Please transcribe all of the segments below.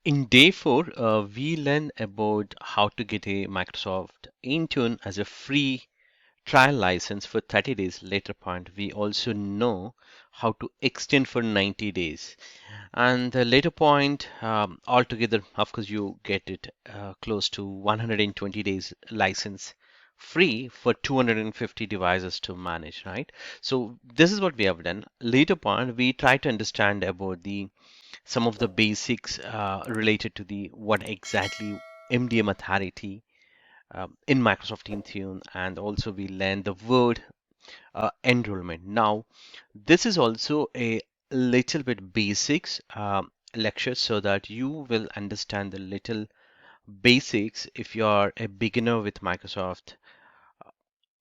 In day 4, we learn about how to get a Microsoft Intune as a free trial license for 30 days. Later point, we also know how to extend for 90 days. And the later point, altogether, of course, you get it close to 120 days license free for 250 devices to manage, right? So this is what we have done. Later point, we try to understand about the some of the basics related to the what exactly MDM authority in Microsoft Intune, and also we learn the word enrollment. Now, this is also a little bit basics lecture so that you will understand the little basics if you are a beginner with Microsoft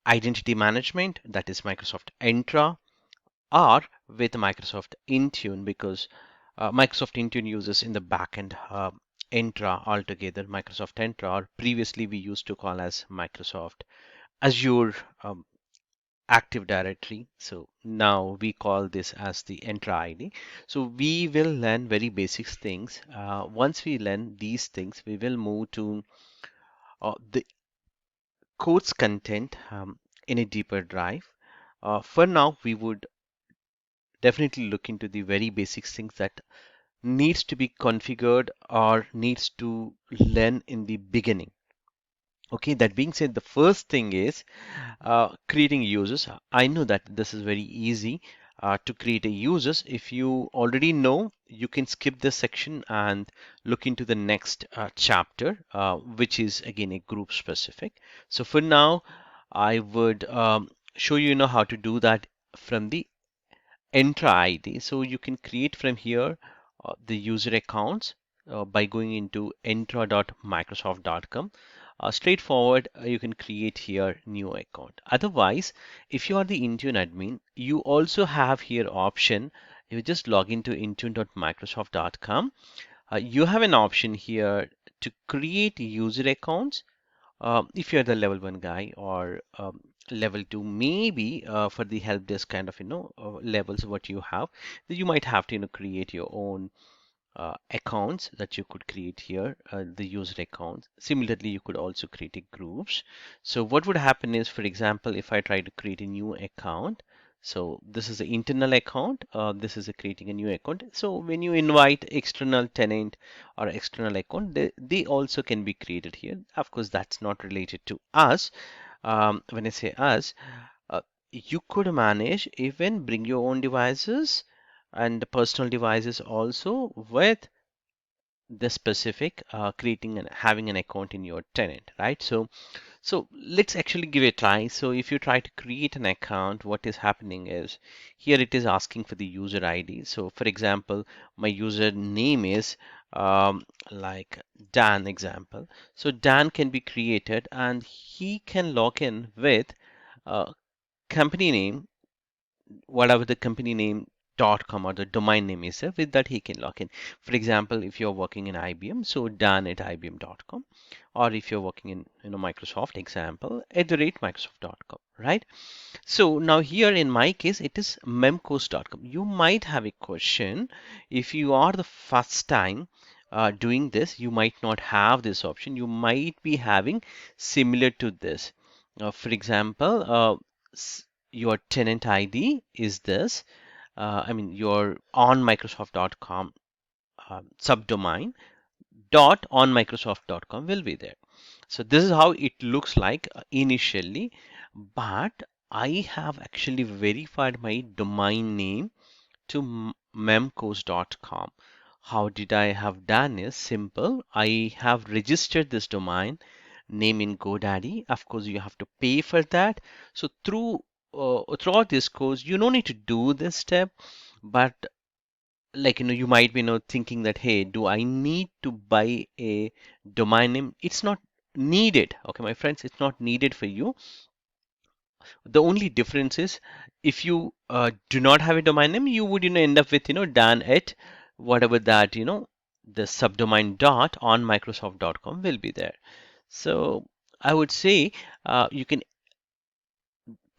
identity management, that is Microsoft Entra, or with Microsoft Intune, because Microsoft Intune uses in the backend Entra altogether, Microsoft Entra, or previously we used to call as Microsoft Azure Active Directory. So now we call this as the Entra ID. So we will learn very basic things. Once we learn these things, we will move to the course content in a deeper dive. For now, we would definitely look into the very basic things that needs to be configured or needs to learn in the beginning. Okay, that being said, the first thing is creating users. I know that this is very easy to create a users. If you already know, you can skip this section and look into the next chapter, which is again a group specific. So for now, I would show you know how to do that from the Entra ID. So you can create from here the user accounts by going into entra.microsoft.com. Straightforward, you can create here new account. Otherwise, if you are the Intune admin, you also have here option. You just log into intune.microsoft.com. You have an option here to create user accounts if you're the level 1 guy or level 2, maybe for the help desk kind of levels what you have, you might have to create your own accounts that you could create here, the user accounts. Similarly, you could also create a groups. So what would happen is, for example, if I try to create a new account, so this is the internal account, this is a creating a new account. So when you invite external tenant or external account, they also can be created here. Of course, that's not related to us. When I say us, you could manage even bring your own devices and personal devices also with the specific creating and having an account in your tenant, right? So let's actually give it a try. So if you try to create an account, what is happening is here it is asking for the user ID. So for example, my user name is like Dan example. So Dan can be created and he can log in with company name, whatever the company name .com or the domain name is there, with that he can log in. For example, if you're working in IBM, so dan at ibm.com, or if you're working in Microsoft example at the rate microsoft.com, right? So now here in my case it is memcourse.com. You might have a question if you are the first time doing this, you might not have this option. You might be having similar to this. For example, your tenant ID is this. I mean, your on Microsoft.com subdomain dot on Microsoft.com will be there. So this is how it looks like initially, but I have actually verified my domain name to memcourse.com. How did I have done is simple. I have registered this domain name in GoDaddy. Of course, you have to pay for that. So throughout this course, you don't need to do this step, but like you might be thinking that, hey, do I need to buy a domain name? It's not needed. Okay, my friends, it's not needed for you. The only difference is if you do not have a domain name, you would end up with dan at whatever that the subdomain dot on microsoft.com will be there. So I would say you can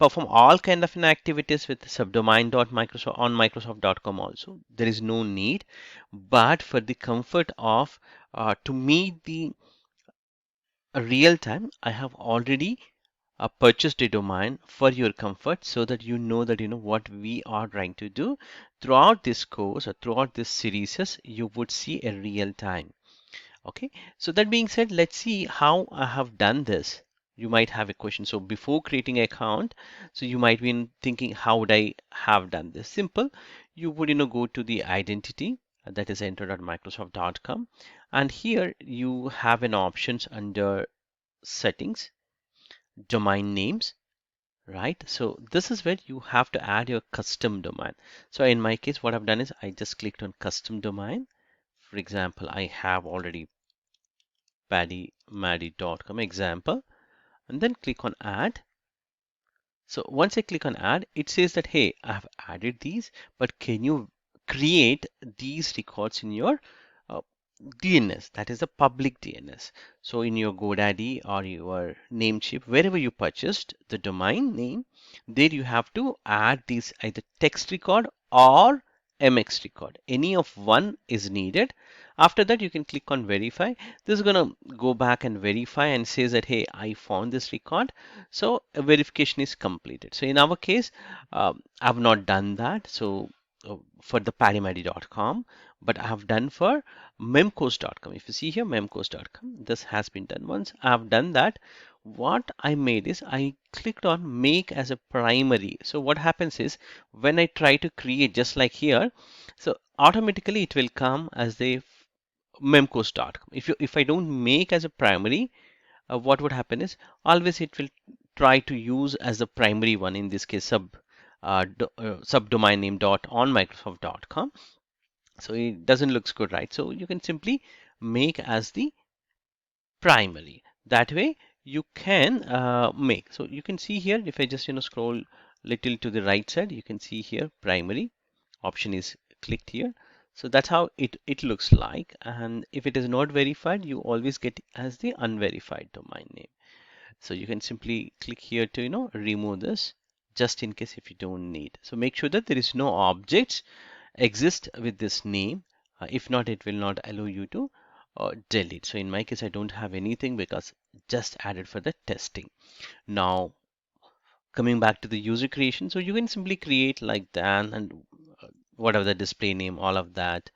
perform all kind of activities with subdomain.microsoft on Microsoft.com also. There is no need, but for the comfort of to meet the real time, I have already purchased a domain for your comfort so that you know that you know what we are trying to do throughout this course or throughout this series. You would see a real time. Okay, so that being said, let's see how I have done this. You might have a question. So before creating an account, so you might be thinking, how would I have done this? Simple. You would, go to the identity, that is enter.microsoft.com, and here you have an options under settings, domain names, right? So this is where you have to add your custom domain. So in my case, what I've done is I just clicked on custom domain. For example, I have already PaddyMaddy.com example, and then click on add. So once I click on add, it says that, hey, I have added these, but can you create these records in your uh, DNS, that is the public DNS. So in your GoDaddy or your Namecheap, wherever you purchased the domain name, there you have to add these either text record or MX record. Any of one is needed. After that, you can click on verify. This is going to go back and verify and says that, hey, I found this record. So a verification is completed. So in our case, I've not done that. So for the PaddyMaddy.com, but I have done for memcourse.com. If you see here, memcourse.com, this has been done once. I have done that. What I made is I clicked on make as a primary. So what happens is when I try to create just like here, so automatically it will come as the memcourse.com. If I don't make as a primary, what would happen is always it will try to use as the primary one, in this case subdomain name dot on Microsoft.com. So it doesn't looks good, right? So you can simply make as the primary. That way you can make. So you can see here, if I just scroll little to the right side, you can see here primary option is clicked here. So that's how it looks like. And if it is not verified, you always get as the unverified domain name. So you can simply click here to remove this, just in case if you don't need. So make sure that there is no objects exist with this name. If not, it will not allow you to delete. So in my case, I don't have anything because just added for the testing. Now coming back to the user creation, so you can simply create like that, and whatever the display name, all of that,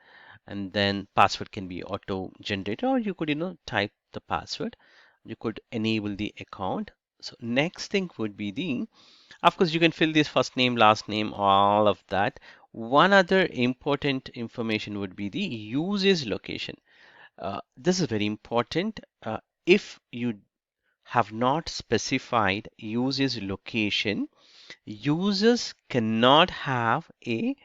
and then password can be auto generated, or you could type the password. You could enable the account. So next thing would be the, of course, you can fill this first name, last name, all of that. One other important information would be the usage location. This is very important. If you have not specified usage location, users cannot have a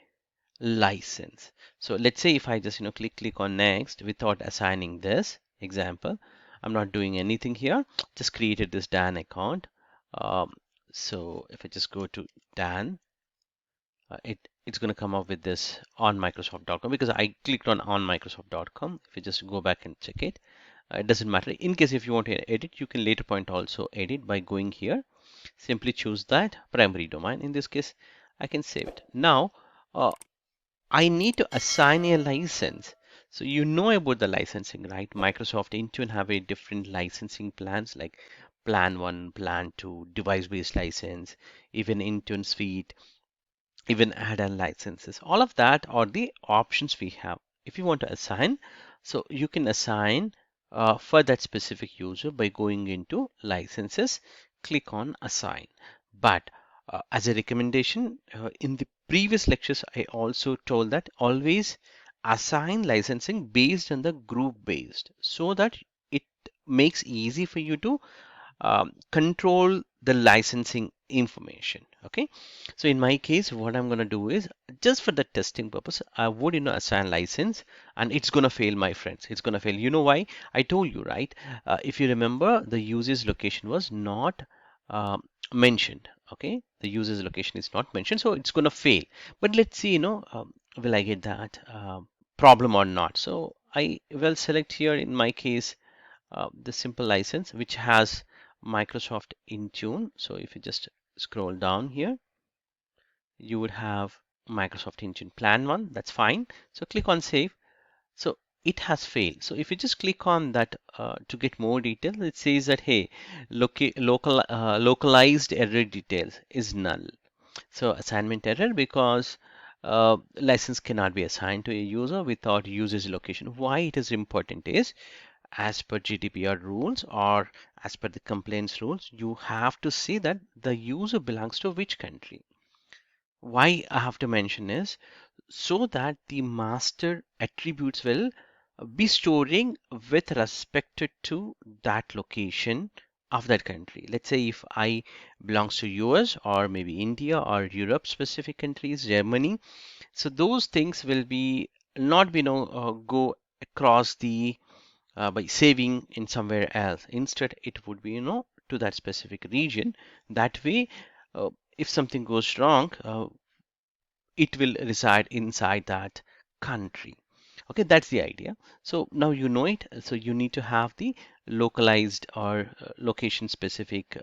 license. So let's say if I just click on next without assigning this example, I'm not doing anything here, just created this Dan account. Um, so if I just go to Dan, it's going to come up with this on Microsoft.com, because I clicked on Microsoft.com. If you just go back and check it, it doesn't matter. In case if you want to edit, you can later point also edit by going here. Simply choose that primary domain. In this case, I can save it. Now, I need to assign a license. So you know about the licensing, right? Microsoft Intune have a different licensing plans, like plan 1, plan 2, device-based license, even Intune Suite, even add-on licenses. All of that are the options we have. If you want to assign, so you can assign for that specific user by going into licenses, click on assign. But as a recommendation, in the previous lectures, I also told that always assign licensing based on the group based, so that it makes easy for you to control the licensing information. Okay, so in my case, what I'm going to do is, just for the testing purpose, I would assign license, and it's going to fail, my friends. It's going to fail. You know why? I told you, right? If you remember, the user's location was not mentioned. Okay, the user's location is not mentioned, so it's going to fail. But let's see, will I get that problem or not? So I will select here, in my case, the simple license which has Microsoft Intune. So if you just scroll down here, you would have Microsoft Intune Plan 1. That's fine. So click on Save. So it has failed. So if you just click on that to get more details, it says that, hey, localized error details is null. So assignment error because license cannot be assigned to a user without user's location. Why it is important is, as per GDPR rules or as per the complaints rules, you have to see that the user belongs to which country. Why I have to mention is so that the master attributes will be storing with respect to that location of that country. Let's say if I belongs to US or maybe India or Europe specific countries, Germany. So those things will be not be go across the by saving in somewhere else. Instead, it would be to that specific region. That way, if something goes wrong, it will reside inside that country. Okay, that's the idea. So now you know it. So you need to have the localized or location specific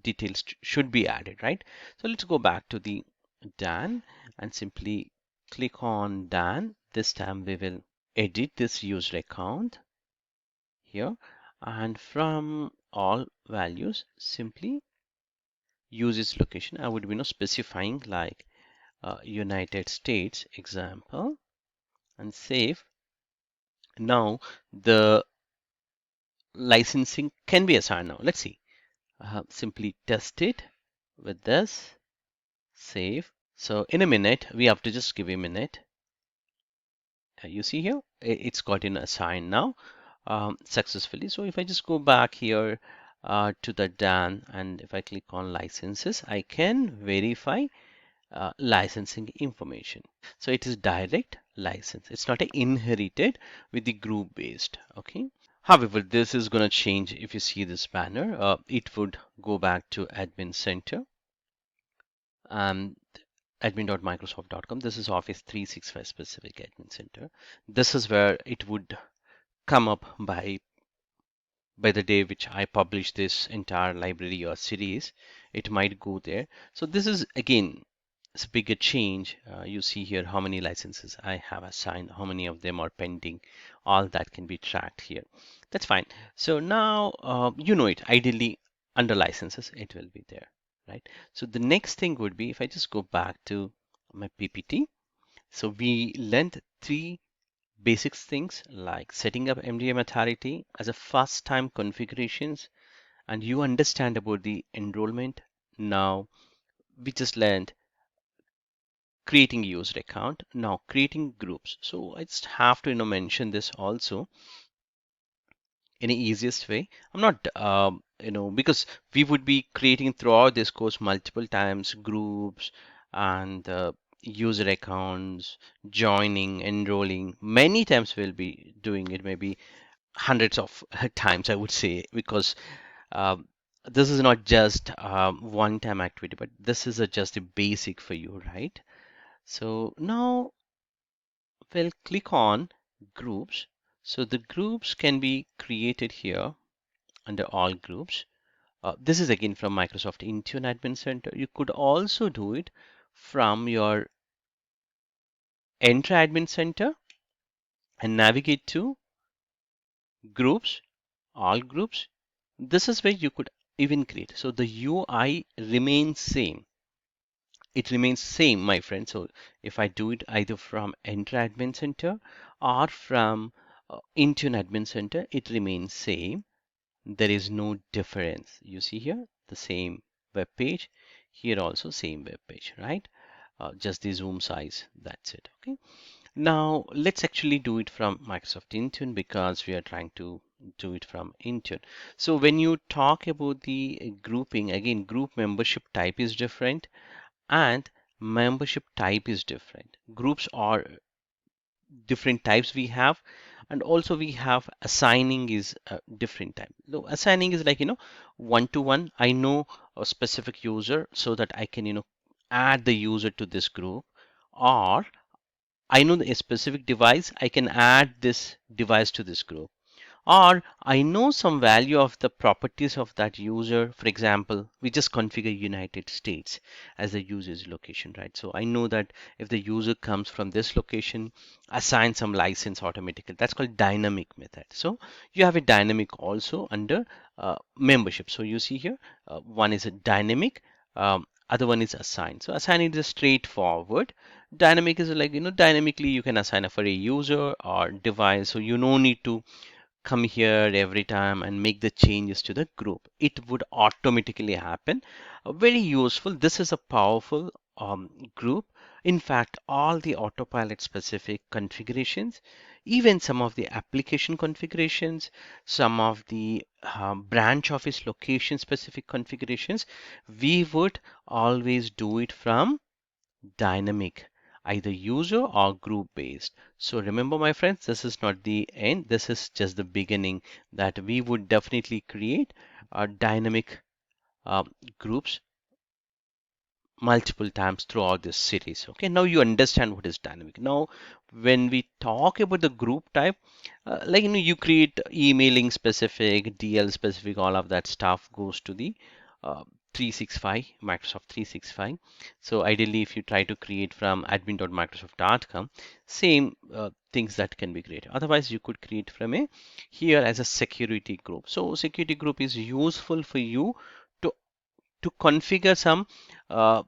details should be added, right? So let's go back to the Dan and simply click on Dan. This time we will edit this user account here, and from all values simply use its location. I would be specifying like United States example and save. Now the licensing can be assigned now. Let's see. Simply test it with this, save. So in a minute, we have to just give a minute. You see here, it's gotten assigned now successfully. So if I just go back here to the Dan and if I click on licenses, I can verify licensing information. So it is direct license. It's not inherited with the group based. Okay. However, this is going to change. If you see this banner, it would go back to admin center and admin.microsoft.com. This is Office 365 specific admin center. This is where it would come up by the day which I publish this entire library or series. It might go there. So this is again, it's a bigger change. You see here how many licenses I have assigned, how many of them are pending. All that can be tracked here. That's fine. So now you know it. Ideally, under licenses, it will be there, right? So the next thing would be if I just go back to my PPT. So we learned three basic things like setting up MDM authority as a first time configurations, and you understand about the enrollment. Now we just learned creating user account, now creating groups. So I just have to mention this also in the easiest way. I'm not because we would be creating throughout this course multiple times groups and user accounts, joining, enrolling. Many times we'll be doing it, maybe hundreds of times I would say, because um, this is not just one time activity, but this is just a basic for you, right? So now we'll click on groups. So the groups can be created here under all groups. This is again from Microsoft Intune Admin Center. You could also do it from your Entra Admin Center and navigate to groups, all groups. This is where you could even create. So the UI remains same. It remains same, my friend. So if I do it either from Entra Admin Center or from Intune Admin Center, it remains same. There is no difference. You see here the same web page, here also same web page, right? Just the zoom size, that's it. Okay. Now let's actually do it from Microsoft Intune because we are trying to do it from Intune. So when you talk about the grouping, again, group membership type is different and membership type is different. Groups are different types we have, and also we have assigning is a different type. So assigning is like one to one. I know a specific user so that I can add the user to this group, or I know a specific device, I can add this device to this group, Or I know some value of the properties of that user. For example, we just configure United States as the user's location, right? So I know that if the user comes from this location, assign some license automatically. That's called dynamic method. So you have a dynamic also under membership. So you see here, one is a dynamic, other one is assigned. So assigning is straightforward. Dynamic is like, dynamically you can assign for a user or device. So you no need to come here every time and make the changes to the group. It would automatically happen. Very useful. This is a powerful group. In fact, all the autopilot specific configurations, even some of the application configurations, some of the branch office location specific configurations, we would always do it from dynamic, either user or group based. So remember, my friends, this is not the end. This is just the beginning that we would definitely create dynamic uh, groups multiple times throughout this series. Okay, now you understand what is dynamic. Now, when we talk about the group type, like you create emailing specific, DL specific, all of that stuff goes to the uh, 365, Microsoft 365. So ideally, if you try to create from admin.microsoft.com, same things that can be created. Otherwise, you could create from a here as a security group. So security group is useful for you to configure some uh,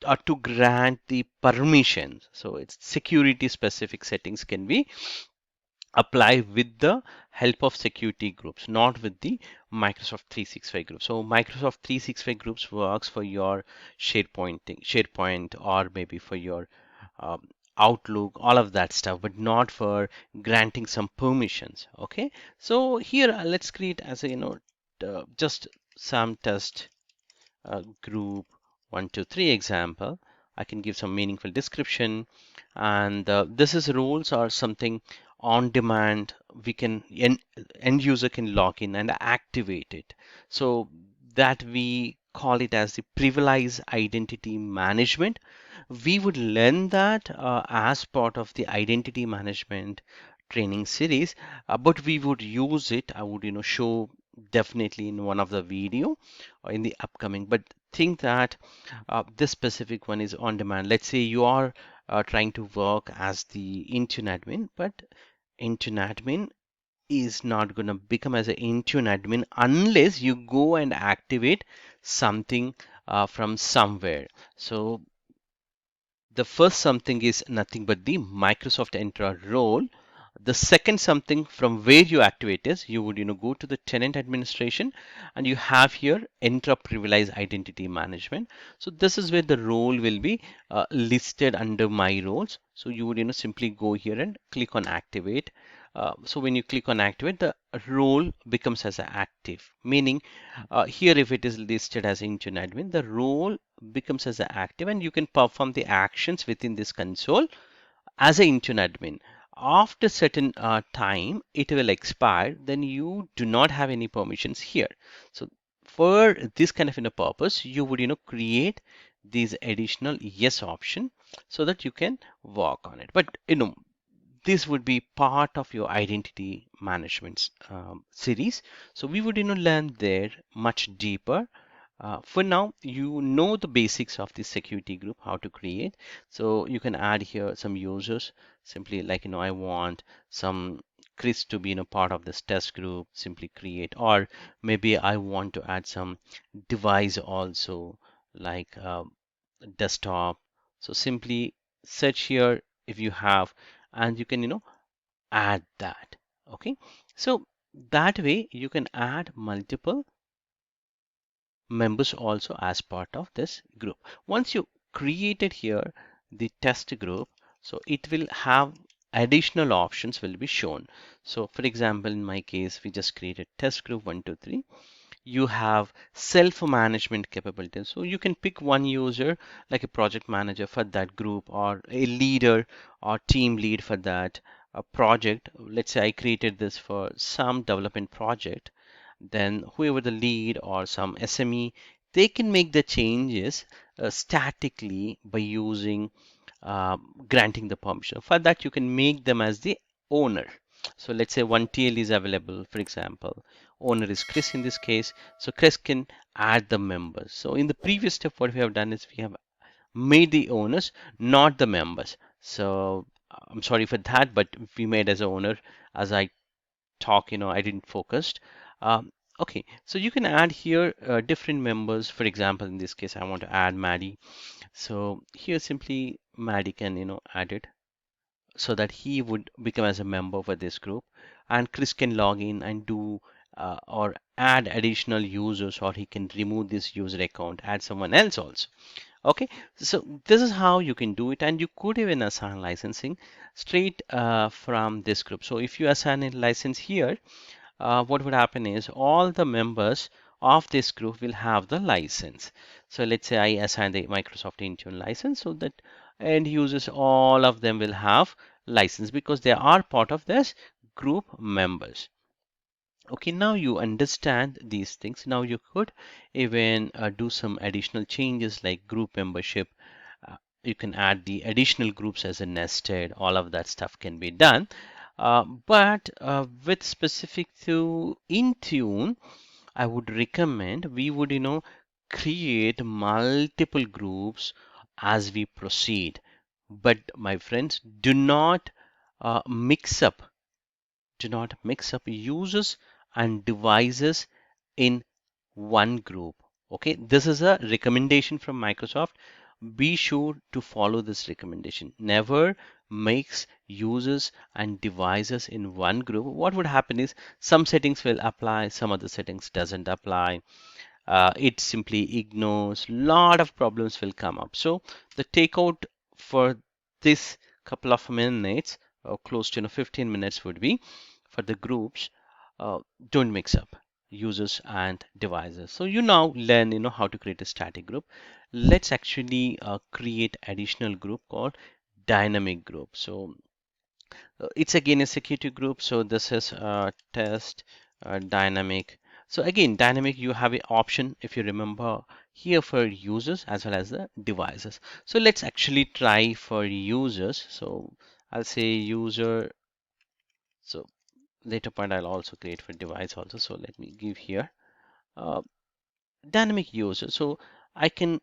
or to grant the permissions. So it's security specific settings can be applied with the help of security groups, not with the Microsoft 365 group. So Microsoft 365 groups works for your SharePoint, or maybe for your um, Outlook, all of that stuff, but not for granting some permissions. Okay, so here let's create as a just some test group 1, 2, 3 example. I can give some meaningful description, and this is roles or something on demand. We can end user can log in and activate it. So that we call it as the privileged identity management. We would learn that as part of the identity management training series, but we would use it. I would show definitely in one of the video or in the upcoming, but think that this specific one is on demand. Let's say you are trying to work as the Intune admin, but Intune admin is not going to become as an Intune admin unless you go and activate something from somewhere. So the first something is nothing but the Microsoft Entra role. The second something from where you activate is you would go to the tenant administration, and you have here Entra privileged identity management. So this is where the role will be listed under my roles. So you would simply go here and click on activate. So when you click on activate, the role becomes as active, meaning here if it is listed as Intune admin, the role becomes as active, and you can perform the actions within this console as an Intune admin. After certain time, it will expire. Then you do not have any permissions here. So for this kind of purpose, you would create these additional yes option so that you can work on it. But this would be part of your identity management series. So we would learn there much deeper. For now, you know the basics of the security group, how to create. So you can add here some users, simply like, I want some Chris to be part of this test group, simply create. Or maybe I want to add some device also, like desktop. So simply search here if you have, and you can, add that. Okay. So that way you can add multiple members also as part of this group. Once you created here the test group, so it will have additional options will be shown. So for example, in my case, we just created test group 1, 2, 3. You have self-management capabilities. So you can pick one user like a project manager for that group, or a leader or team lead for that project. Let's say I created this for some development project, then whoever the lead or some SME, they can make the changes statically by using granting the permission. For that, you can make them as the owner. So let's say one TL is available, for example, owner is Chris in this case. So Chris can add the members. So in the previous step, what we have done is we have made the owners, not the members. So I'm sorry for that, but we made as a owner. As I talk, I didn't focused. Okay, so you can add here different members. For example, in this case, I want to add Maddie. So here simply Maddie can, add it so that he would become as a member for this group, and Chris can log in and do or add additional users, or he can remove this user account, add someone else also. Okay, so this is how you can do it, and you could even assign licensing straight from this group. So if you assign a license here, what would happen is all the members of this group will have the license. So let's say I assign the Microsoft Intune license, so that end users, all of them will have license because they are part of this group members. Okay, now you understand these things. Now you could even do some additional changes like group membership. You can add the additional groups as a nested. All of that stuff can be done. But with specific to Intune, I would recommend we would, create multiple groups as we proceed. But my friends, uh, mix up do not mix up users and devices in one group. Okay, this is a recommendation from Microsoft. Be sure to follow this recommendation. Never mix users and devices in one group. What would happen is some settings will apply, some other settings doesn't apply. It simply ignores. Lot of problems will come up. So the takeout for this couple of minutes, or close to 15 minutes, would be for the groups. Uh, don't mix up users and devices. So you now learn, how to create a static group. Let's actually create additional group called dynamic group. So it's again a security group. So this is test dynamic. So again, dynamic, you have an option, if you remember, here for users as well as the devices. So let's actually try for users. So I'll say user. So later point I'll also create for device also. So let me give here uh, dynamic user. So I can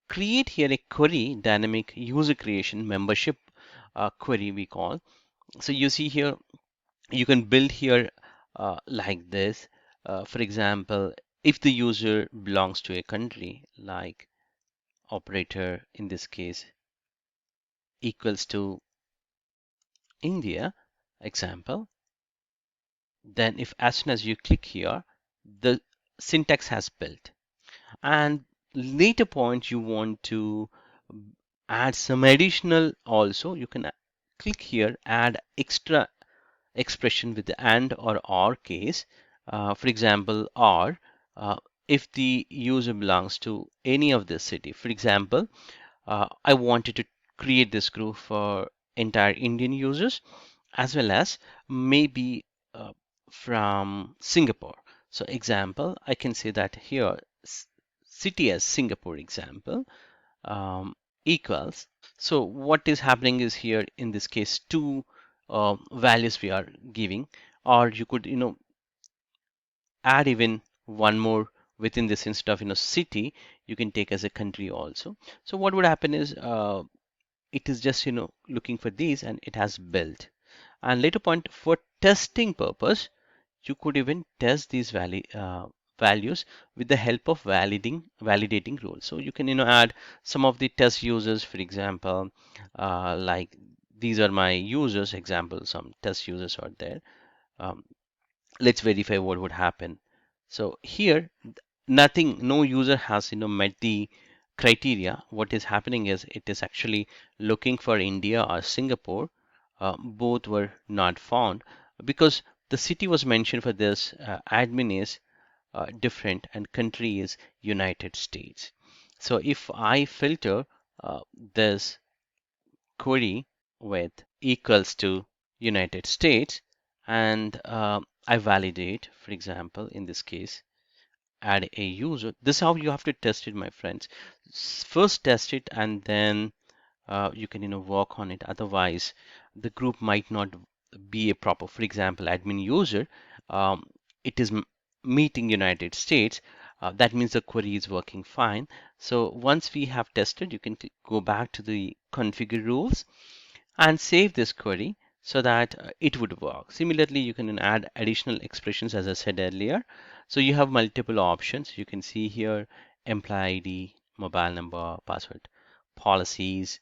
create here a query, dynamic user creation membership query we call. So you see here, you can build here like this. For example, if the user belongs to a country like operator in this case equals to India, example, then if as soon as you click here, the syntax has built. And later point you want to add some additional also, you can click here, add extra expression with the and or case. For example, or if the user belongs to any of this city. For example, I wanted to create this group for entire Indian users as well as maybe uh, from Singapore. So example, I can say that here city as Singapore example um, equals. So what is happening is here in this case two values we are giving, or you could add even one more within this instead of city, you can take as a country also. So what would happen is it is just looking for these and it has built. And later point for testing purpose, you could even test these values with the help of validating rules. So you can add some of the test users, for example, like these are my users example, some test users are there. um, let's verify what would happen. So here nothing, no user has met the criteria. What is happening is it is actually looking for India or Singapore. Both were not found because the city was mentioned for this, admin is different and country is United States. So if I filter this query with equals to United States and I validate, for example, in this case, add a user. This is how you have to test it, my friends. First test it and then you can work on it. Otherwise, the group might not be a proper, for example, admin user, um, it is meeting United States, that means the query is working fine. So once we have tested, you can go back to the configure rules and save this query so that it would work. Similarly, you can add additional expressions as I said earlier. So you have multiple options. You can see here employee ID, mobile number, password, policies,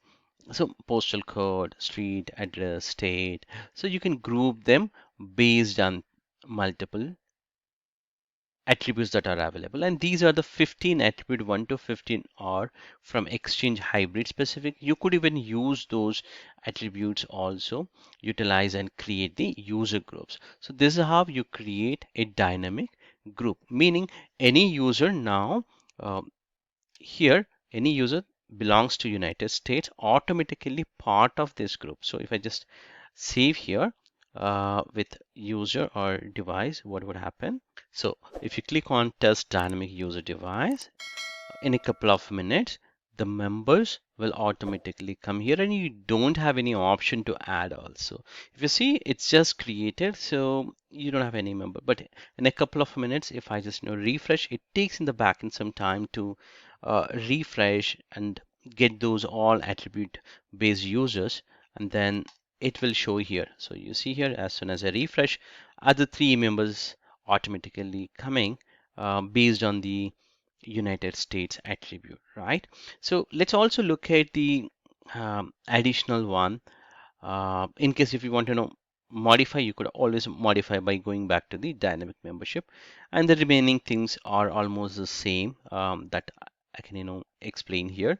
so postal code, street, address, state. So you can group them based on multiple attributes that are available, and these are the 15 attribute 1 to 15 are from exchange hybrid specific. You could even use those attributes also, utilize and create the user groups. So this is how you create a dynamic group, meaning any user now, uh, here any user belongs to United States automatically part of this group. So if I just save here with user or device, what would happen? So if you click on test dynamic user device, in a couple of minutes, the members will automatically come here and you don't have any option to add also. If you see, it's just created, so you don't have any member. But in a couple of minutes, if I just refresh, it takes in the backend some time to refresh and get those all attribute based users, and then it will show here. So you see here, as soon as I refresh, other three members automatically coming based on the United States attribute, right? So let's also look at the additional one. In case if you want to modify, you could always modify by going back to the dynamic membership, and the remaining things are almost the same that I can explain here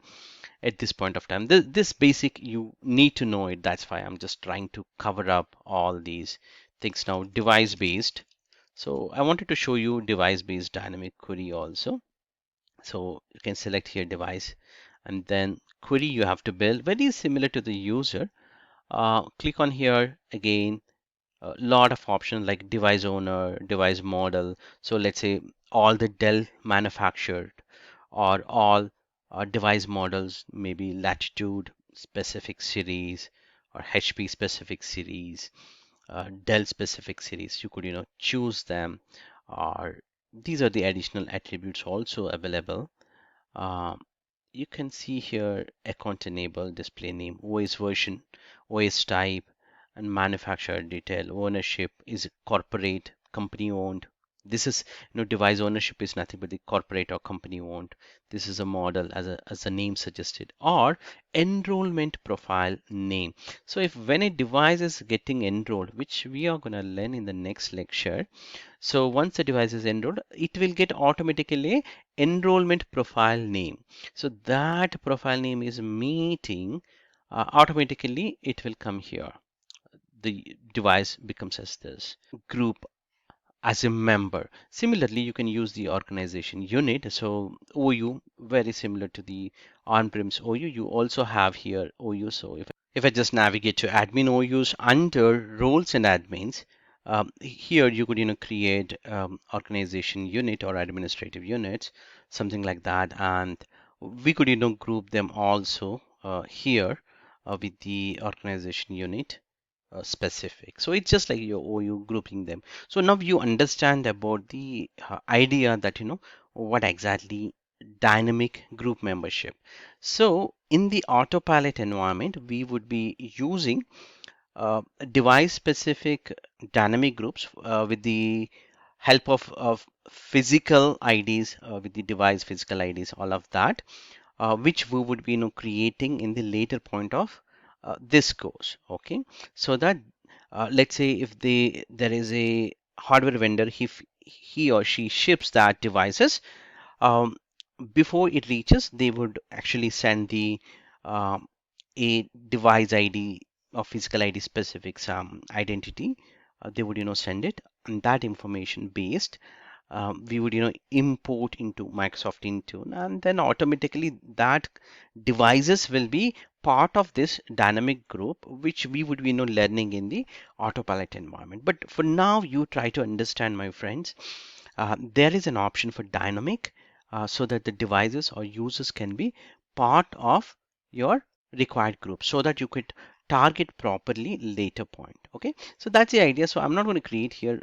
at this point of time. This basic you need to know it. That's why I'm just trying to cover up all these things now. Device based. So I wanted to show you device based dynamic query also. So you can select here device and then query you have to build very similar to the user. Click on here again, a lot of options like device owner, device model. So let's say all the Dell manufactured or all device models, maybe latitude specific series or HP specific series, Dell specific series. You could choose them, or these are the additional attributes also available. um, you can see here account enable, display name, OS version, OS type, and manufacturer detail. Ownership is corporate, company owned. This is, device ownership is nothing but the corporate or company owned. This is a model as the name suggested, or enrollment profile name. So if when a device is getting enrolled, which we are going to learn in the next lecture, so once the device is enrolled, it will get automatically enrollment profile name. So that profile name is meeting, automatically it will come here. The device becomes as this group as a member. Similarly, you can use the organization unit. So OU, very similar to the on-premise OU, you also have here OU. So if I just navigate to admin OUs under roles and admins, here you could create organization unit or administrative units, something like that, and we could group them also here with the organization unit specific. So it's just like your OU grouping them. So now you understand about the idea that what exactly dynamic group membership. So in the autopilot environment, we would be using device specific dynamic groups with the help of physical IDs, with the device physical IDs, all of that, which we would be creating in the later point of this course. Okay, so that let's say if there is a hardware vendor, if he or she ships that devices, um, before it reaches, they would actually send the um, a device ID or physical ID specific some identity. They would send it, and that information based, we would import into Microsoft Intune, and then automatically that devices will be part of this dynamic group, which we would be learning in the autopilot environment. But for now, you try to understand, my friends, there is an option for dynamic, so that the devices or users can be part of your required group, so that you could target properly later point. Okay, so that's the idea. So I'm not going to create here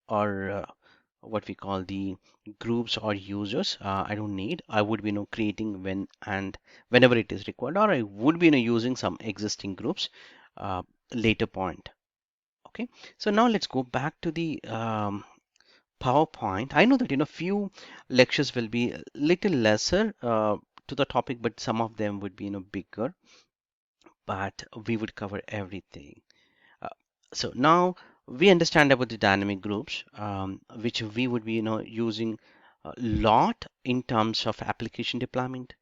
or what we call the groups or users. I don't need. I would be creating when and whenever it is required, or I would be using some existing groups uh, later point. Okay, so now let's go back to the PowerPoint. I know that few lectures will be a little lesser to the topic, but some of them would be bigger. But we would cover everything. Uh, so now we understand about the dynamic groups, which we would be using a lot in terms of application deployment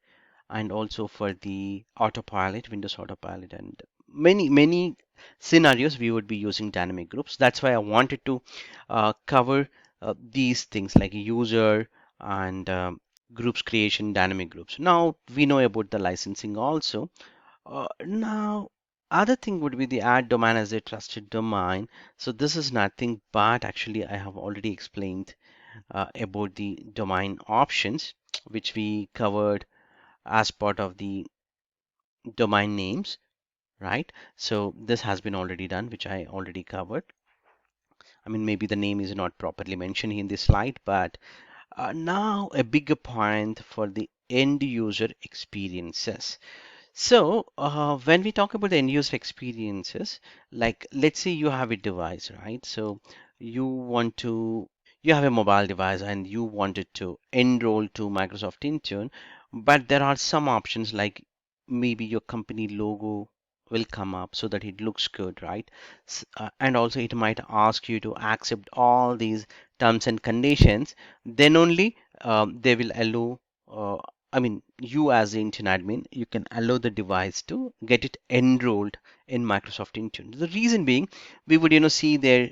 and also for the autopilot, Windows Autopilot, and many scenarios we would be using dynamic groups. That's why I wanted to cover these things like user and groups creation, dynamic groups. Now we know about the licensing also. Now, other thing would be the add domain as a trusted domain. So this is nothing but actually I have already explained about the domain options, which we covered as part of the domain names, right? So this has been already done, which I already covered. I mean, maybe the name is not properly mentioned in this slide, but now a bigger point for the end user experiences. So, when we talk about the end user experiences, like let's say you have a device, right? So you want to, you have a mobile device and you wanted to enroll to Microsoft Intune, but there are some options like maybe your company logo will come up so that it looks good, right? And also it might ask you to accept all these terms and conditions, then only they will allow I mean, you as the Intune admin, you can allow the device to get it enrolled in Microsoft Intune. The reason being, we would, see their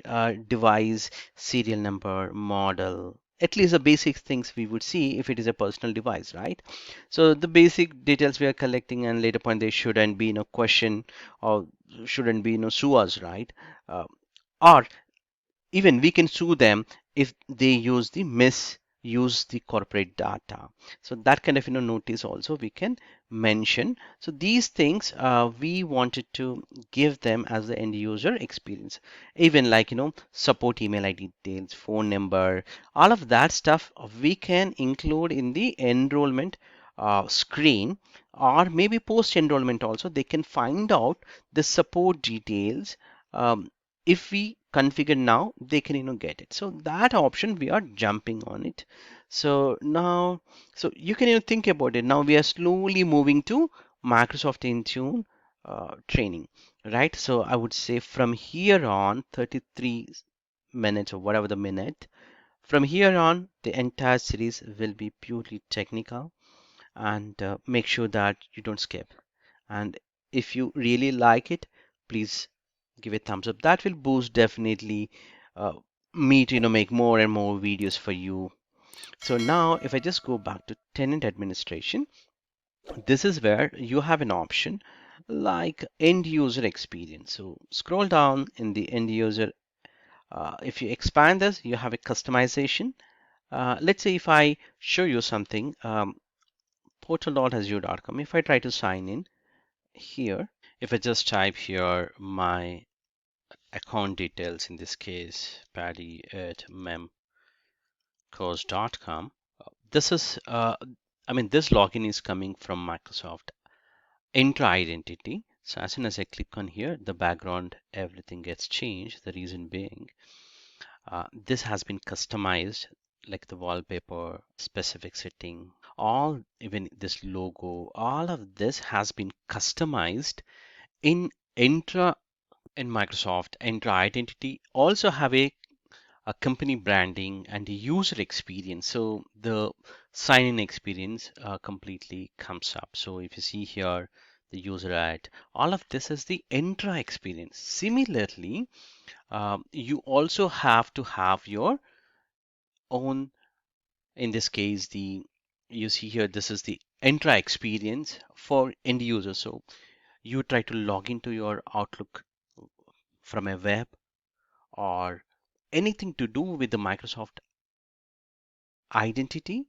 device, serial number, model, at least the basic things we would see if it is a personal device, right? So the basic details we are collecting, and later point they shouldn't be, question or shouldn't be, sue us, right? Uh, or even we can sue them if they misuse the corporate data. So that kind of notice also we can mention. So these things we wanted to give them as the end user experience. Even like support email ID details, phone number, all of that stuff we can include in the enrollment screen, or maybe post enrollment also they can find out the support details. If we configure now, they can get it. So that option we are jumping on it. So now, so you can think about it. Now we are slowly moving to Microsoft Intune training, right? So I would say from here on 33 minutes or whatever the minute, from here on the entire series will be purely technical, and make sure that you don't skip. And if you really like it, please give a thumbs up. That will boost definitely uh, me to make more and more videos for you. So now if I just go back to tenant administration, this is where you have an option like end user experience. So scroll down in the end user. If you expand this, you have a customization. Let's say if I show you something, portal.azure.com. If I try to sign in here, if I just type here my account details, in this case, paddy@memcourse.com. This is, I mean, this login is coming from Microsoft Entra identity. So as soon as I click on here, the background, everything gets changed. The reason being, this has been customized, like the wallpaper, specific setting, all, even this logo, all of this has been customized in Entra. In Microsoft Entra identity also have a company branding and a user experience. So the sign-in experience completely comes up. So if you see here, the user ad, all of this is the Entra experience. Similarly, you also have to have your own, in this case, the you see here, this is the Entra experience for end users. So you try to log into your Outlook from a web or anything to do with the Microsoft identity,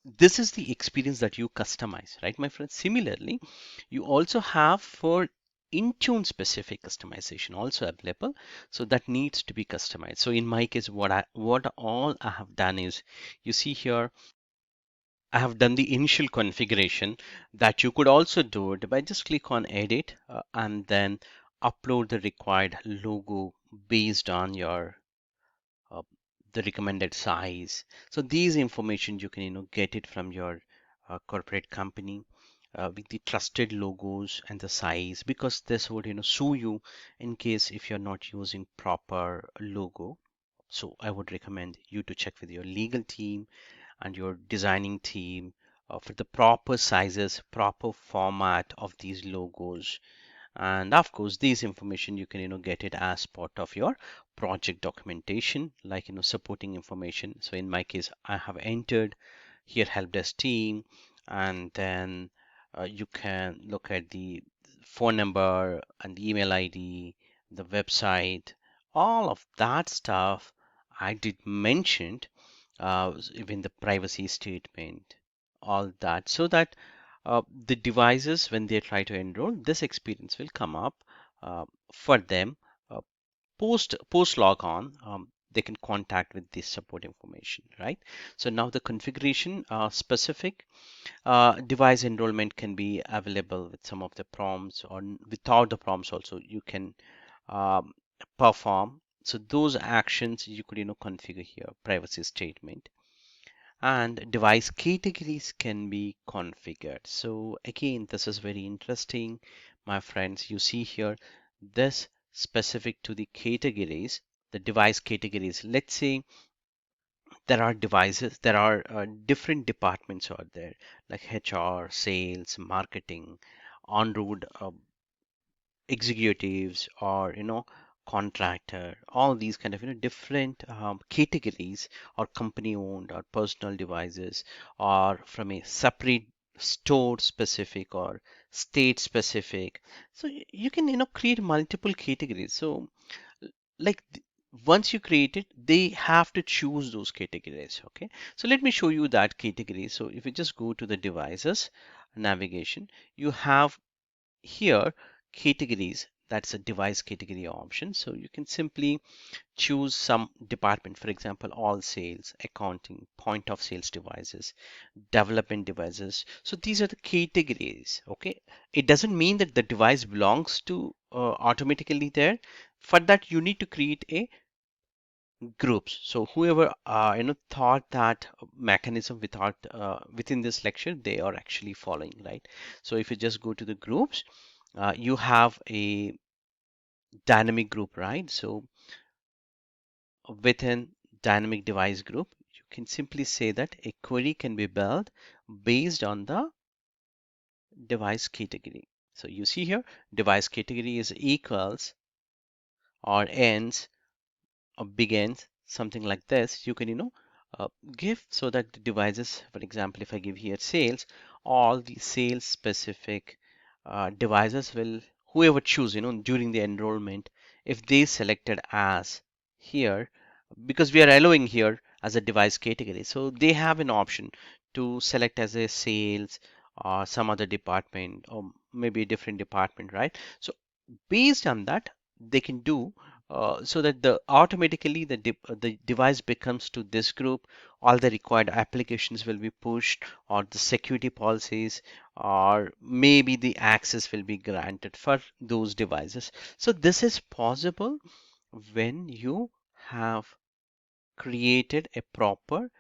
this is the experience that you customize, right, my friends? Similarly, you also have for Intune specific customization also available. So that needs to be customized. So in my case, what all I have done is, you see here, I have done the initial configuration that you could also do it by just click on edit and then upload the required logo based on your uh, the recommended size. So these information you can get it from your corporate company with the trusted logos and the size, because this would sue you in case if you're not using proper logo. So I would recommend you to check with your legal team and your designing team for the proper sizes, proper format of these logos. And of course, these information you can get it as part of your project documentation, like supporting information. So in my case, I have entered here help desk team, and then you can look at the phone number and the email ID, the website, all of that stuff I did mention, even the privacy statement, all that, so that the devices, when they try to enroll, this experience will come up for them. uh, post log on, they can contact with this support information, right? So now the configuration specific device enrollment can be available with some of the prompts, or without the prompts also you can um, perform. So those actions you could configure here. Privacy statement and device categories can be configured. So again, this is very interesting, my friends. You see here, this specific to the categories, the device categories. Let's say there are devices, there are different departments out there, like HR, sales, marketing, on-road executives, or contractor, all these kind of different categories, or company owned or personal devices, or from a separate store specific or state specific. So you can create multiple categories. So like once you create it, they have to choose those categories. Okay, so let me show you that category. So if you just go to the devices navigation, you have here categories. That's a device category option. So you can simply choose some department, for example, all sales, accounting, point of sales devices, development devices. So these are the categories. Okay, it doesn't mean that the device belongs to automatically there. For that, you need to create a groups. So whoever thought that mechanism without within this lecture, they are actually following, right? So if you just go to the groups, you have a dynamic group, right? So within dynamic device group, you can simply say that a query can be built based on the device category. So you see here, device category is equals or ends or begins, something like this. You can give, so that the devices, for example, if I give here sales, all the sales specific devices will, whoever choose during the enrollment, if they selected as here, because we are allowing here as a device category, so they have an option to select as a sales or some other department, or maybe a different department, right? So based on that, they can do so that the automatically the device becomes to this group. All the required applications will be pushed, or the security policies, or maybe the access will be granted for those devices. So this is possible when you have created a proper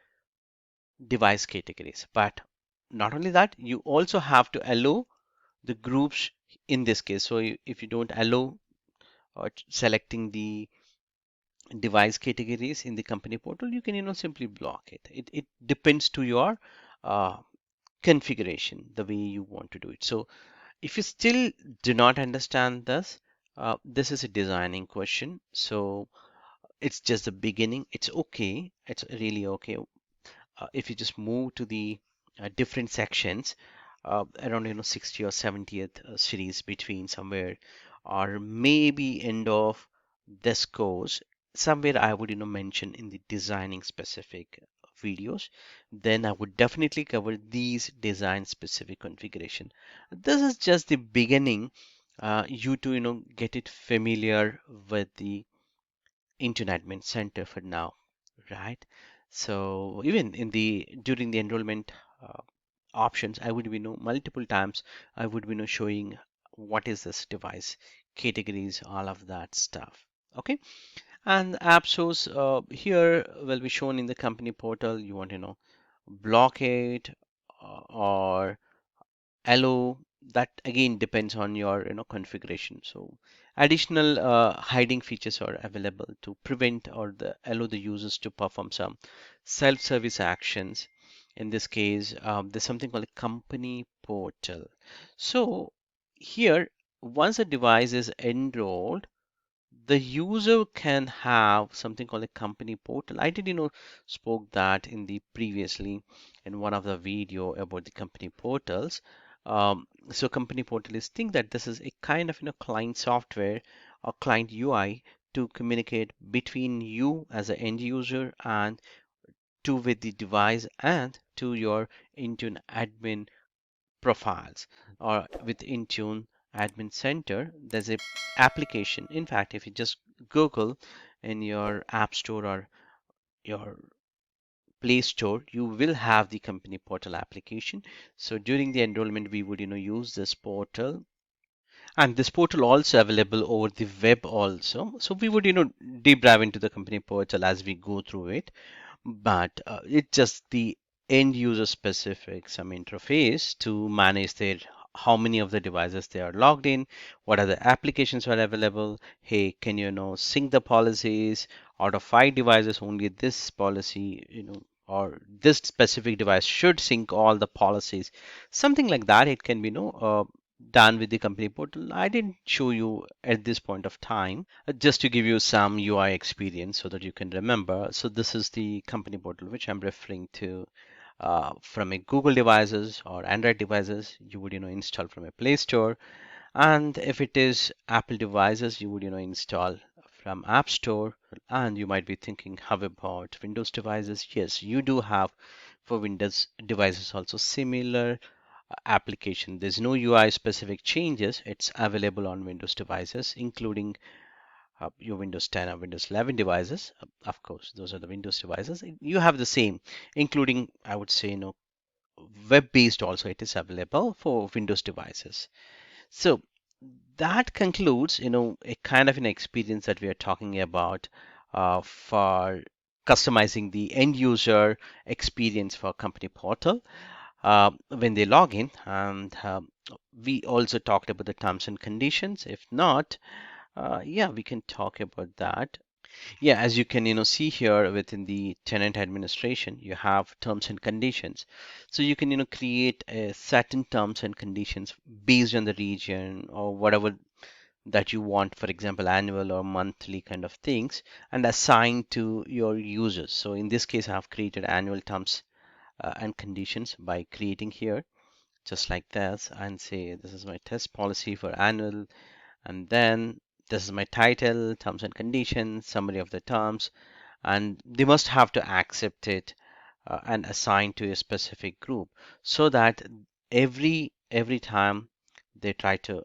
device categories. But not only that, you also have to allow the groups in this case. So if you don't allow or selecting the device categories in the company portal, you can simply block it. It depends to your uh, configuration, the way you want to do it. So if you still do not understand this, this is a designing question. So it's just the beginning. It's okay. It's really okay. If you just move to the different sections, around 60 or 70th series between somewhere, or maybe end of this course, somewhere I would mention in the designing specific videos, then I would definitely cover these design specific configuration. This is just the beginning you to get it familiar with the Intune Admin Center for now, right? So even in the during the enrollment uh, options, I would multiple times I would showing what is this device, categories, all of that stuff. Okay, and app source here will be shown in the company portal. You want to block it or allow. That again depends on your configuration. So additional hiding features are available to prevent or allow the users to perform some self-service actions. In this case, there's something called a company portal. So here, once a device is enrolled, the user can have something called a company portal. I did spoke that in the previously in one of the video about the company portals. So company portal is think that this is a kind of client software or client UI to communicate between you as an end user and to with the device and to your Intune admin profiles. Or with Intune Admin Center, there's a application. In fact, if you just Google in your App Store or your Play Store, you will have the company portal application. So during the enrollment, we would use this portal, and this portal also available over the web also. So we would deep dive into the company portal as we go through it, but it's just the end user specific some interface to manage their how many of the devices they are logged in, what are the applications are available. Hey, can sync the policies out of 5 devices, only this policy or this specific device should sync all the policies, something like that. It can be done with the company portal. I didn't show you at this point of time, just to give you some UI experience so that you can remember. So this is the company portal which I'm referring to. From a Google devices or Android devices, you would install from a Play Store, and if it is Apple devices, you would install from App Store. And you might be thinking, how about Windows devices? Yes, you do have for Windows devices also similar application. There's no UI specific changes. It's available on Windows devices, including your Windows 10 or Windows 11 devices. Of course, those are the Windows devices. You have the same, including, I would say, web-based also. It is available for Windows devices. So that concludes, a kind of an experience that we are talking about for customizing the end user experience for company portal when they log in. And we also talked about the terms and conditions. If not, yeah, we can talk about that. Yeah, as you can see here within the tenant administration, you have terms and conditions. So you can create a certain terms and conditions based on the region or whatever that you want, for example, annual or monthly kind of things, and assign to your users. So in this case, I have created annual terms and conditions by creating here just like this, and say this is my test policy for annual, and then this is my title, terms and conditions, summary of the terms, and they must have to accept it and assign to a specific group, so that every time they try to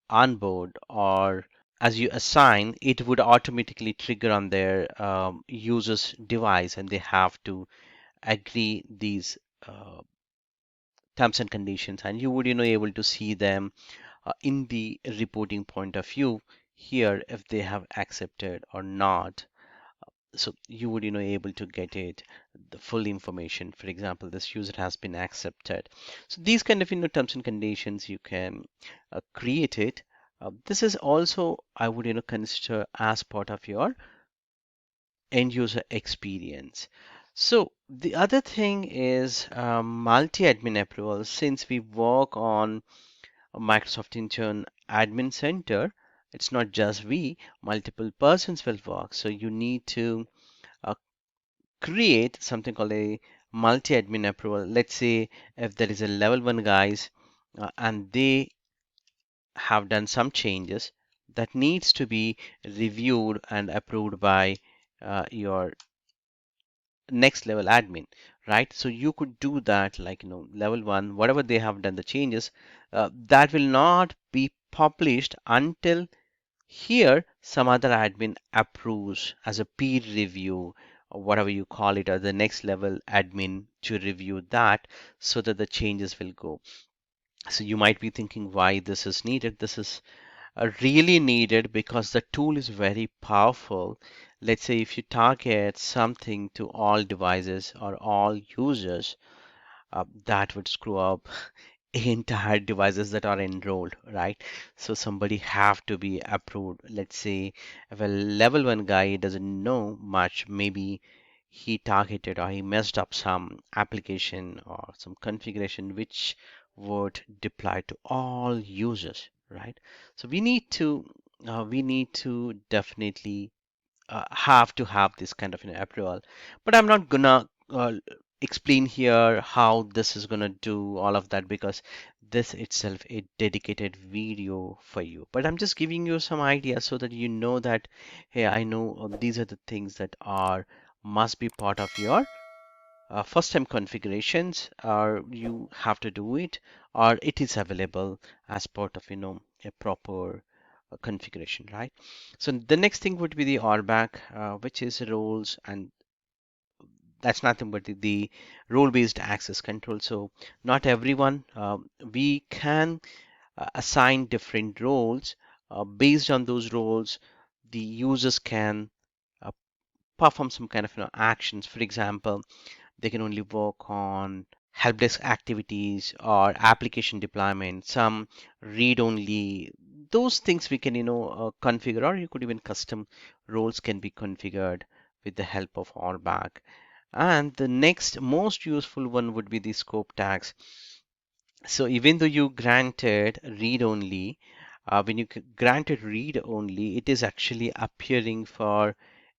onboard or as you assign, it would automatically trigger on their user's device, and they have to agree these terms and conditions, and you would able to see them in the reporting point of view here if they have accepted or not. So you would able to get it the full information. For example, this user has been accepted. So these kind of terms and conditions you can create it. This is also I would consider as part of your end user experience. So the other thing is multi-admin approval. Since we work on Microsoft Intune Admin Center, it's not just we, multiple persons will work. So you need to uh, create something called a multi-admin approval. Let's say if there is a level 1 guys and they have done some changes that needs to be reviewed and approved by your next level admin, right? So you could do that like level 1, whatever they have done the changes, that will not be published until here some other admin approves as a peer review or whatever you call it, or the next level admin to review that so that the changes will go. So you might be thinking why this is needed. This is really needed because the tool is very powerful. Let's say if you target something to all devices or all users, that would screw up entire devices that are enrolled, right? So somebody have to be approved. Let's say if a level one guy doesn't know much, maybe he targeted or he messed up some application or some configuration which would deploy to all users, right? So we need to definitely have to have this kind of an approval. But I'm not gonna explain here how this is gonna do all of that because this itself a dedicated video for you. But I'm just giving you some ideas so that you know that, hey, I know these are the things that are must be part of your first time configurations, or you have to do it, or it is available as part of a proper configuration, right? So the next thing would be the RBAC, which is roles, and that's nothing but the role-based access control. So not everyone, we can assign different roles. Based on those roles, the users can uh, perform some kind of actions. For example, they can only work on help desk activities or application deployment, some read only. Those things we can, configure, or you could even custom roles can be configured with the help of RBAC. And the next most useful one would be the scope tags. So even though you granted read only, when you granted read only, it is actually appearing for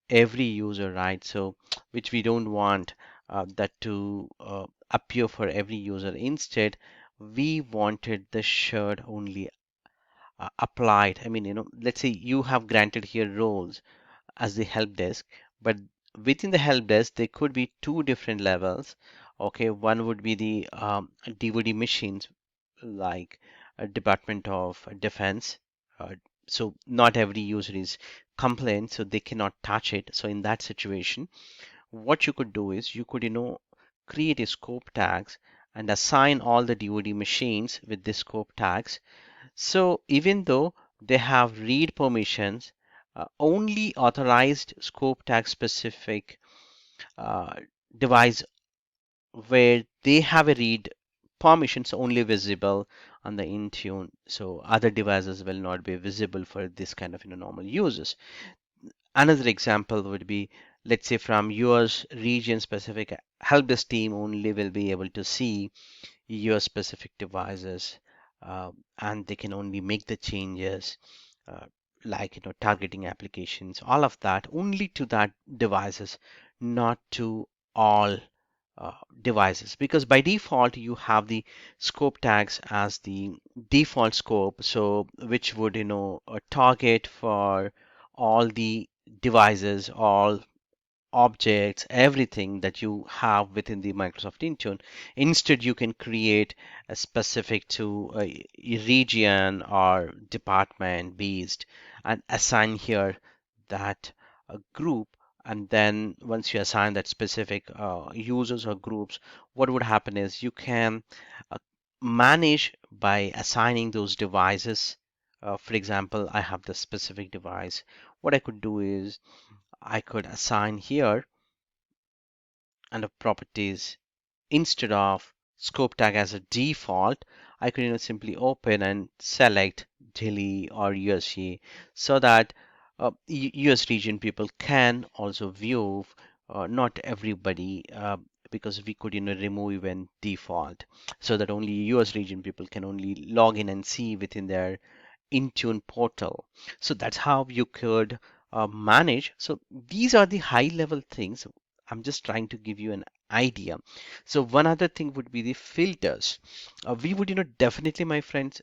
every user, right? So, which we don't want that to appear for every user. Instead, we wanted the shared only applied. I mean, let's say you have granted here roles as the help desk, but within the help desk, there could be two different levels. Okay, one would be the DVD machines, like Department of Defense. Uh, so not every user is compliant, so they cannot touch it. So in that situation, what you could do is you could, create a scope tags and assign all the DVD machines with the scope tags. So even though they have read permissions, only authorized scope tag specific uh, device where they have a read permissions only visible on the Intune. So other devices will not be visible for this kind of normal users. Another example would be, let's say from yours region specific help desk team only will be able to see your specific devices, and they can only make the changes, uh, like targeting applications, all of that only to that devices, not to all uh, devices, because by default you have the scope tags as the default scope, so which would target for all the devices, all objects, everything that you have within the Microsoft Intune. Instead, you can create a specific to a region or department based and assign here that group. And then once you assign that specific users or groups, what would happen is you can uh, manage by assigning those devices. For example, I have the specific device. What I could do is I could assign here under properties, instead of scope tag as a default, I could simply open and select Delhi or USA, so that US region people can also view, not everybody, because we could remove even default, so that only US region people can only log in and see within their Intune portal. So that's how you could manage. So these are the high level things. I'm just trying to give you an idea. So one other thing would be the filters. We would, definitely, my friends,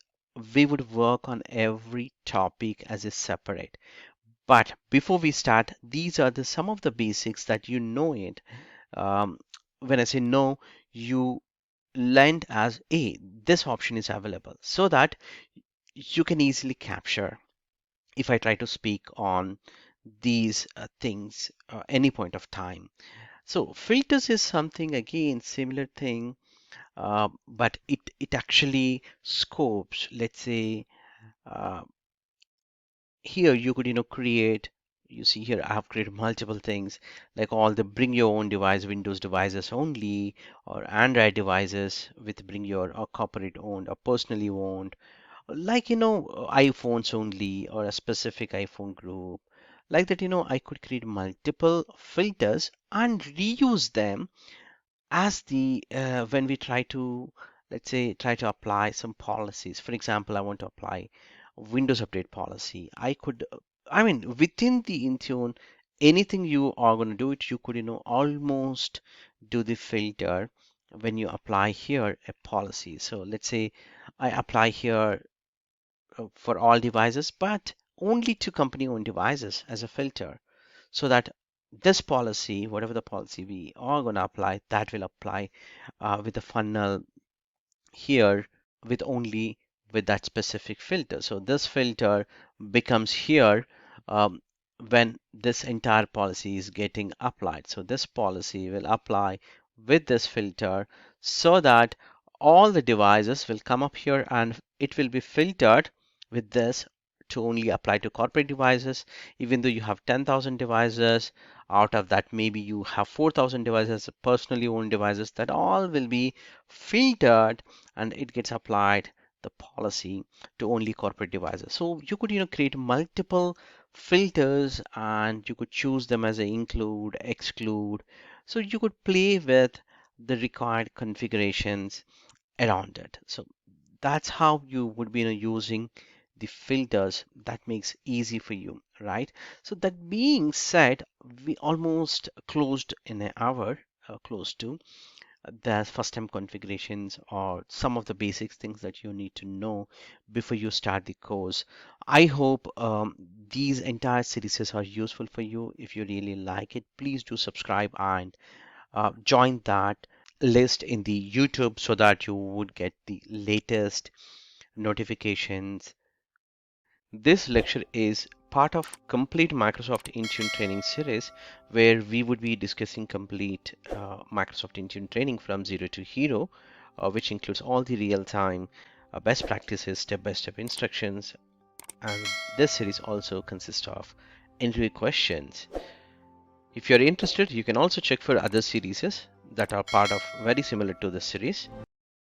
we would work on every topic as a separate. But before we start, these are the some of the basics that you know it. Um, when I say no, you land as a this option is available, so that you can easily capture if I try to speak on these things any point of time. So filters is something again similar thing, but it actually scopes. Let's say uh, here you could create. You see here I have created multiple things like all the bring your own device, Windows devices only, or Android devices with bring your or corporate owned or personally owned, like iPhones only or a specific iPhone group. Like that, I could create multiple filters and reuse them as the when we try to, let's say, try to apply some policies. For example, I want to apply Windows update policy. I could I mean, within the Intune, anything you are going to do it, you could almost do the filter when you apply here a policy. So let's say I apply here for all devices, but only to company owned devices as a filter, so that this policy, whatever the policy we are going to apply, that will apply with the funnel here with only with that specific filter. So this filter becomes here um, when this entire policy is getting applied. So this policy will apply with this filter so that all the devices will come up here and it will be filtered with this to only apply to corporate devices. Even though you have 10,000 devices, out of that maybe you have 4,000 devices personally owned devices, that all will be filtered and it gets applied the policy to only corporate devices. So you could create multiple filters and you could choose them as a include, exclude. So you could play with the required configurations around it. So that's how you would be using the filters. That makes easy for you, right? So that being said, we almost closed in an hour, close to the first time configurations or some of the basics things that you need to know before you start the course. I hope these entire series are useful for you. If you really like it, please do subscribe and join that list in the YouTube so that you would get the latest notifications. This lecture is part of complete Microsoft Intune training series where we would be discussing complete Microsoft Intune training from zero to hero, which includes all the real-time best practices, step-by-step instructions, and this series also consists of interview questions. If you're interested, you can also check for other series that are part of very similar to this series.